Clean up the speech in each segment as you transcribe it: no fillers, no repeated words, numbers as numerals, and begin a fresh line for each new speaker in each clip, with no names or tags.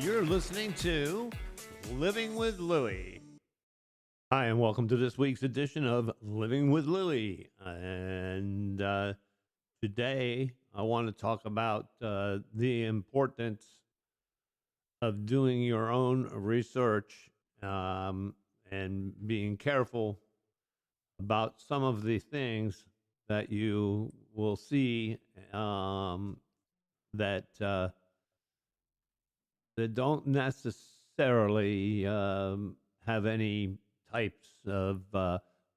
You're listening to Living with Louie. Hi, and welcome to this week's edition of Living with Louie. And today I want to talk about the importance of doing your own research and being careful about some of the things that you will see that that don't necessarily have any types of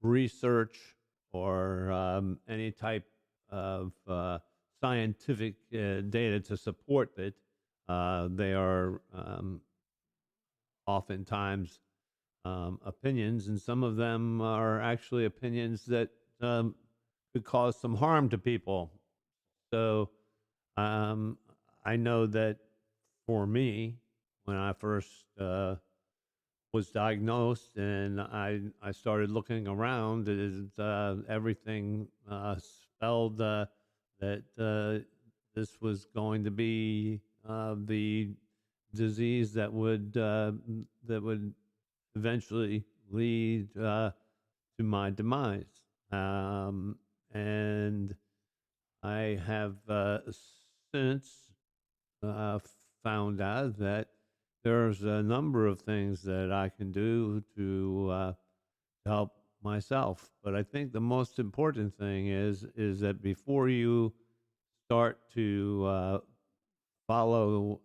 research or any type of scientific data to support it. They are oftentimes opinions, and some of them are actually opinions that could cause some harm to people. So I know that for me, when I first was diagnosed and I started looking around, everything spelled that this was going to be the disease that would eventually lead to my demise. And I have since found out that there's a number of things that I can do to help myself. But I think the most important thing is that before you start to follow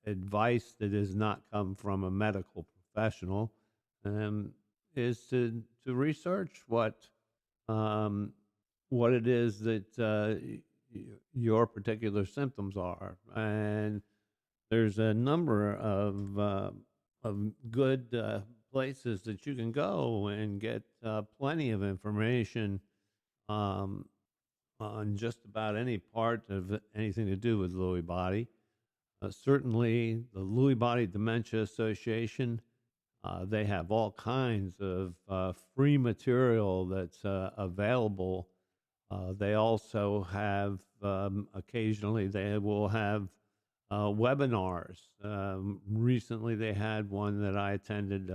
advice that does not come from a medical professional, is to research what it is that your particular symptoms are. And there's a number of good places that you can go and get plenty of information on just about any part of anything to do with Lewy body. Certainly, the Lewy Body Dementia Association, they have all kinds of free material that's available. They also have occasionally they will have webinars. Recently, they had one that I attended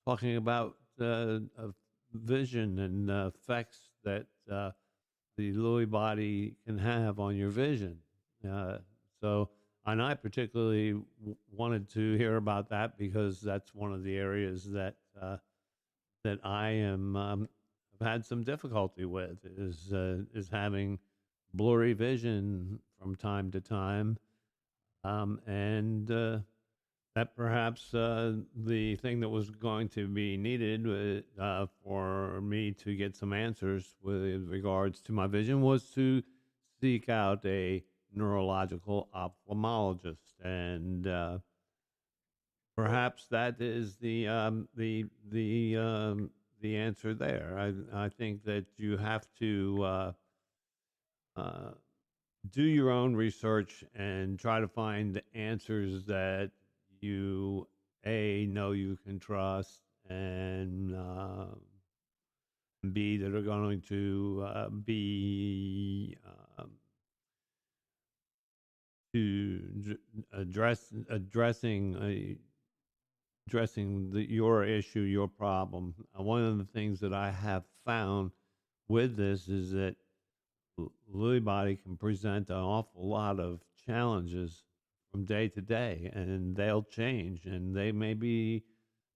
talking about vision and effects that the Lewy body can have on your vision. And I particularly wanted to hear about that because that's one of the areas that I am have had some difficulty with is having blurry vision from time to time. And that perhaps the thing that was going to be needed for me to get some answers with regards to my vision was to seek out a neurological ophthalmologist, and perhaps that is the answer there. I think that you have to do your own research and try to find answers that you know you can trust, and B, that are going to be addressing your issue, your problem. One of the things that I have found with this is that Lewy body can present an awful lot of challenges from day to day, and they'll change, and they may be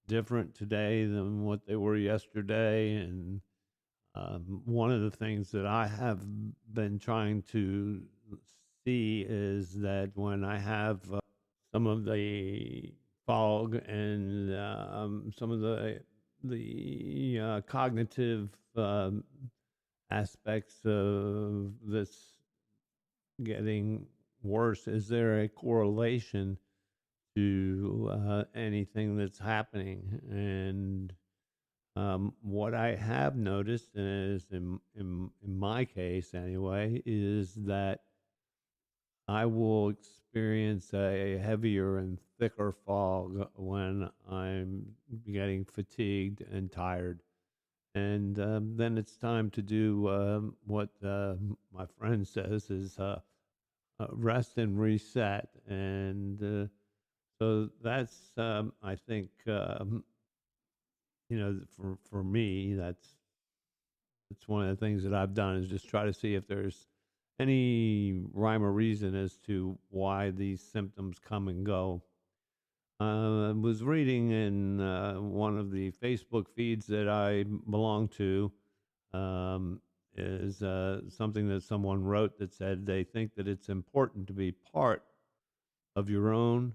different today than what they were yesterday. And one of the things that I have been trying to see is that when I have some of the fog and some of the cognitive aspects of this getting worse, is there a correlation to anything that's happening? And what I have noticed is, in my case anyway, is that I will experience a heavier and thicker fog when I'm getting fatigued and tired. And then it's time to do what my friend says is rest and reset. And So that's, I think, for me, that's one of the things that I've done is just try to see if there's any rhyme or reason as to why these symptoms come and go. I was reading in one of the Facebook feeds that I belong to, um, is something that someone wrote that said they think that it's important to be part of your own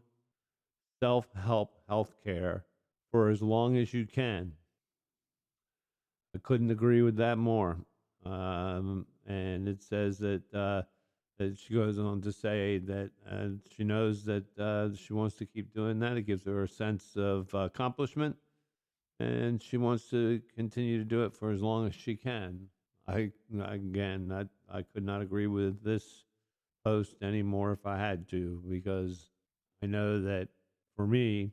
self help healthcare for as long as you can. I couldn't agree with that more. And it says that she goes on to say that she knows that she wants to keep doing that. It gives her a sense of accomplishment, and she wants to continue to do it for as long as she can. I could not agree with this post anymore if I had to, because I know that for me,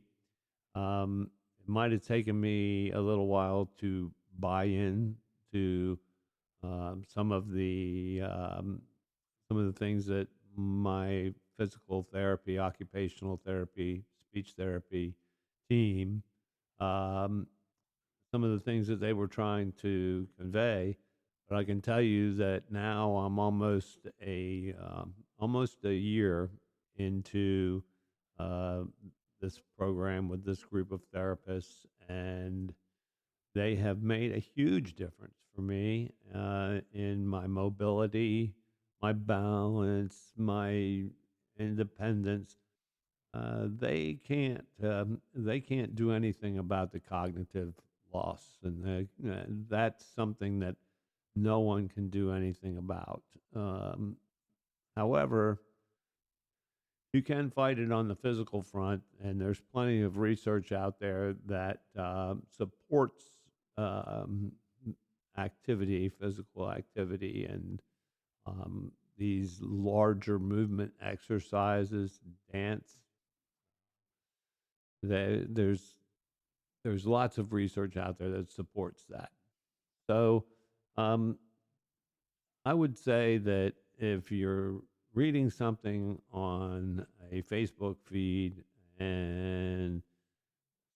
it might have taken me a little while to buy in to some of the things that my physical therapy, occupational therapy, speech therapy team, um, some of the things that they were trying to convey. But I can tell you that now I'm almost a year into uh, this program with this group of therapists, and they have made a huge difference for me in my mobility, my balance, my independence. They can't do anything about the cognitive loss, and that's something that no one can do anything about. Um, However, you can fight it on the physical front, and there's plenty of research out there that supports um, activity, physical activity, and um, these larger movement exercises, dance. There's lots of research out there that supports that. So um, I would say that if you're reading something on a Facebook feed and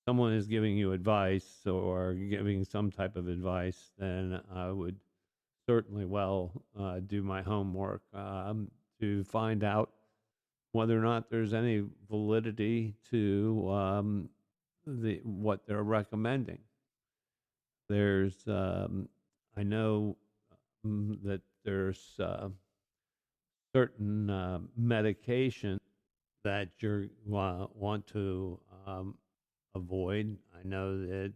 someone is giving you advice or giving some type of advice, then I would certainly do my homework to find out whether or not there's any validity to the what they're recommending. I know that there's certain medication that you want to avoid. I know that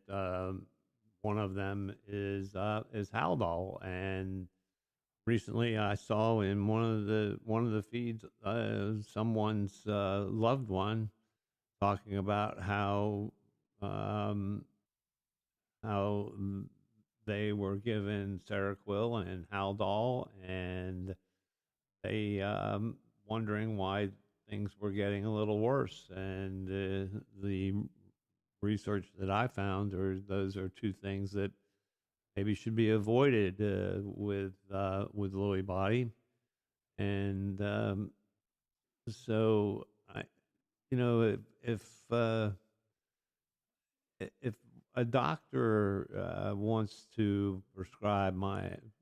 one of them is Haldol, and recently I saw in one of the feeds someone's loved one talking about um, how they were given Seroquel and Haldol, and they wondering why things were getting a little worse. And the research that I found, or those are two things that maybe should be avoided with Lewy body. And so I, if a doctor wants to prescribe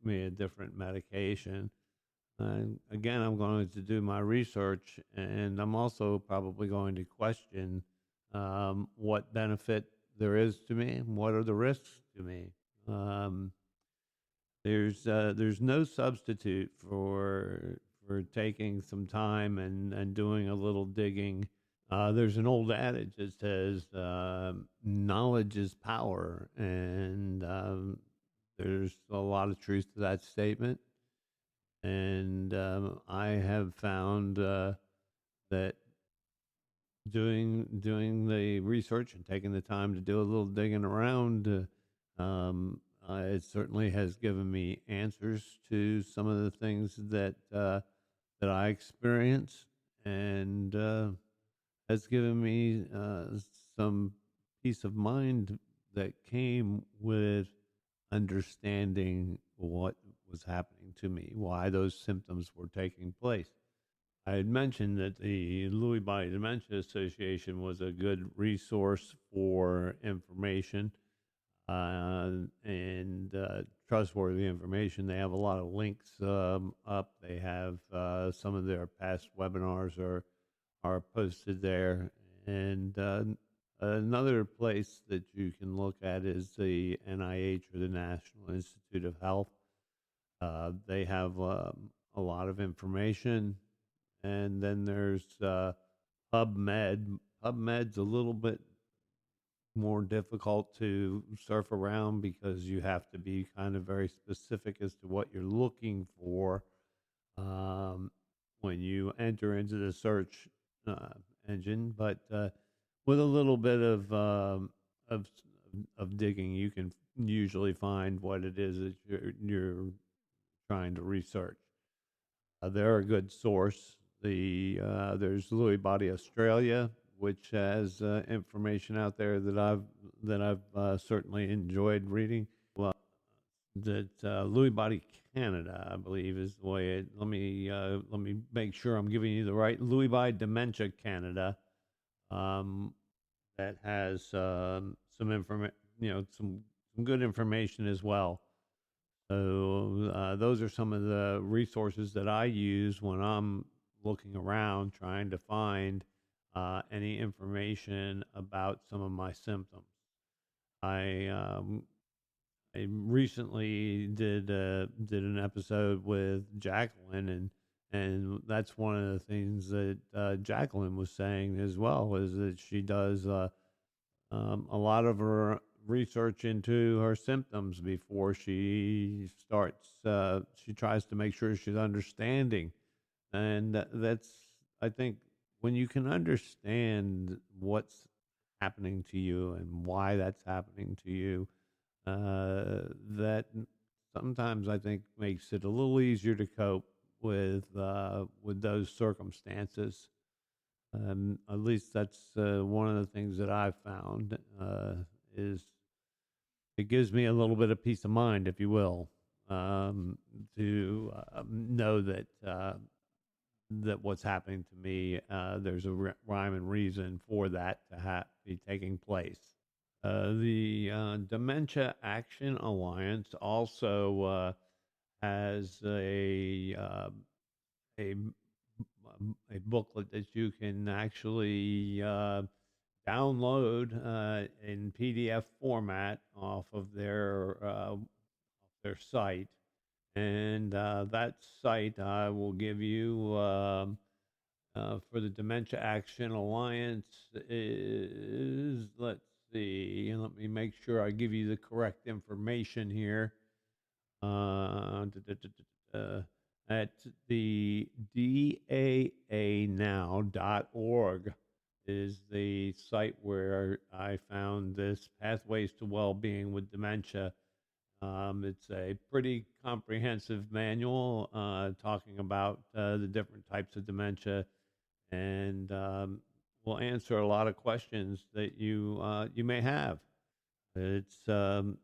me a different medication, again, I'm going to do my research, and I'm also probably going to question what benefit there is to me and what are the risks to me. Um, there's no substitute for taking some time and doing a little digging. There's an old adage that says knowledge is power, and there's a lot of truth to that statement. And I have found that doing the research and taking the time to do a little digging around, it certainly has given me answers to some of the things that I experience, and has given me some peace of mind that came with understanding what was happening to me, why those symptoms were taking place. I had mentioned that the Lewy Body Dementia Association was a good resource for information and trustworthy information. They have a lot of links up. They have some of their past webinars are posted there, and another place that you can look at is the NIH, or the National Institute of Health. They have a lot of information, and then there's PubMed. PubMed's a little bit more difficult to surf around because you have to be kind of very specific as to what you're looking for um, when you enter into the search uh, engine. But with a little bit of of digging, you can usually find what it is that you're trying to research. They're a good source. There's Lewy Body Australia, which has information out there that I've certainly enjoyed reading. Well, that Lewy Body Canada, I believe, is the way. Let me make sure I'm giving you the right Lewy Body Dementia Canada. Um, that has some information, some good information as well. So those are some of the resources that I use when I'm looking around trying to find any information about some of my symptoms. I I recently did an episode with Jacqueline, and that's one of the things that Jacqueline was saying as well, is that she does a lot of her research into her symptoms before she starts. She tries to make sure she's understanding, and that's, I think, when you can understand what's happening to you and why that's happening to you, that sometimes I think makes it a little easier to cope with those circumstances. At least that's one of the things that I've found is it gives me a little bit of peace of mind, if you will, to know that what's happening to me, there's a rhyme and reason for that to be taking place. The Dementia Action Alliance also has a a booklet that you can actually download in PDF format off of their site, and that site I will give you for the Dementia Action Alliance is, let's see, let me make sure I give you the correct information here. At the daanow.org is the site where I found this Pathways to Wellbeing with Dementia. It's a pretty comprehensive manual talking about the different types of dementia, and will answer a lot of questions that you may have. It's so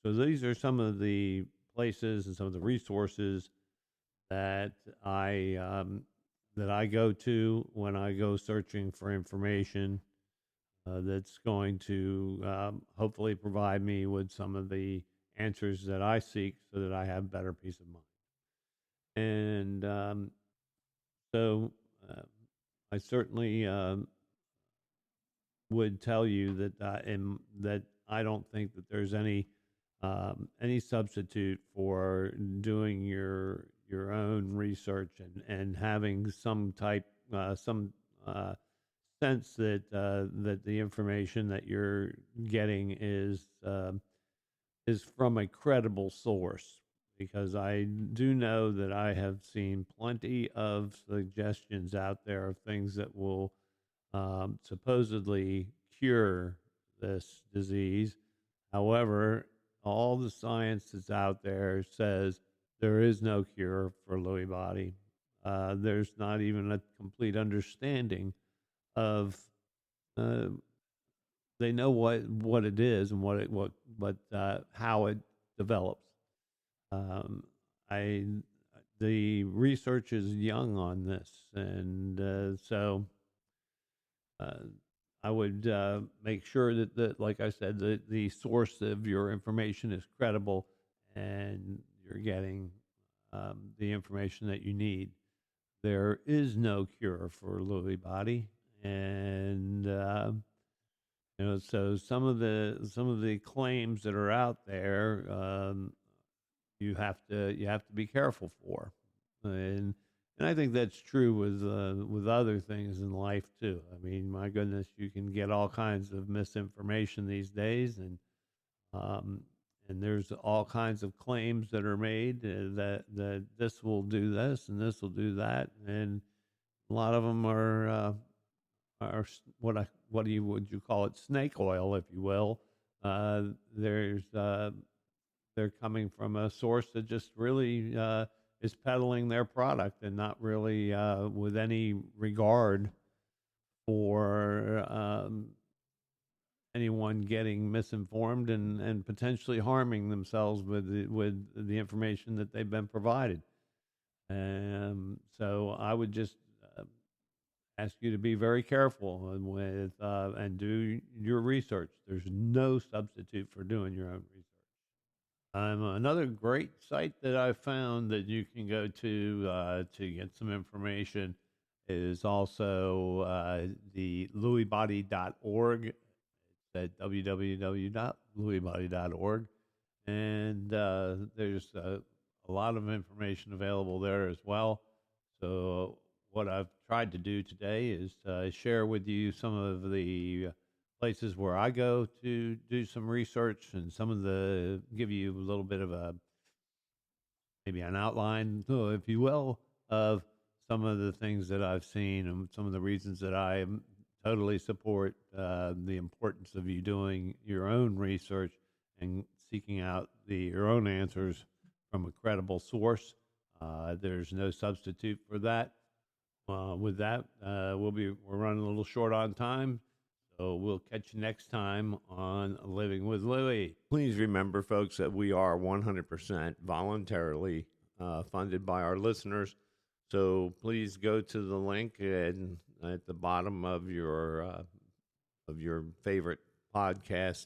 these are some of the places and some of the resources that I go to when I go searching for information that's going to hopefully provide me with some of the answers that I seek, so that I have better peace of mind. And so I certainly would tell you that I don't think that there's any substitute for doing your own research and having some type some sense that the information that you're getting is from a credible source, because I do know that I have seen plenty of suggestions out there of things that will supposedly cure this disease. However, all the science that's out there says there is no cure for Lewy body. There's not even a complete understanding of. They know what it is and but how it develops. Um, I the research is young on this, and so uh, I would make sure that, like I said, the source of your information is credible, and you're getting the information that you need. There is no cure for Lewy body, and so some of the claims that are out there, you have to be careful for, and I think that's true with other things in life too. I mean, my goodness, you can get all kinds of misinformation these days, um, and there's all kinds of claims that are made that this will do this and this will do that, and a lot of them are would you call it, snake oil, if you will. There's They're coming from a source that just really is peddling their product and not really with any regard for anyone getting misinformed and potentially harming themselves with the information that they've been provided. So I would just ask you to be very careful and do your research. There's no substitute for doing your own research. Another great site that I found that you can go to get some information is also the lewybody.org. It's at www.lewybody.org. And there's a lot of information available there as well. So what I've tried to do today is share with you some of the places where I go to do some research, and give you a little bit of maybe an outline, if you will, of some of the things that I've seen and some of the reasons that I totally support the importance of you doing your own research and seeking out your own answers from a credible source. There's no substitute for that. With that, we're running a little short on time. So we'll catch you next time on Living with Louie. Please remember, folks, that we are 100% voluntarily funded by our listeners. So please go to the link at the bottom of your favorite podcast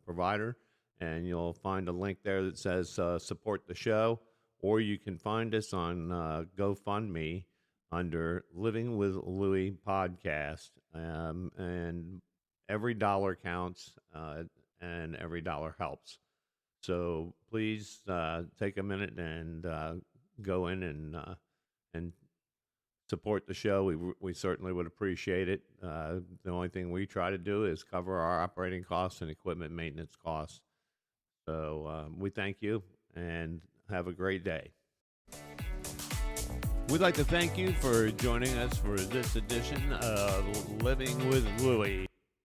provider, and you'll find a link there that says support the show, or you can find us on GoFundMe under Living with Louie podcast, and every dollar counts, and every dollar helps. So please take a minute and go in and support the show. We certainly would appreciate it. The only thing we try to do is cover our operating costs and equipment maintenance costs. So we thank you and have a great day. We'd like to thank you for joining us for this edition of Living with Louie.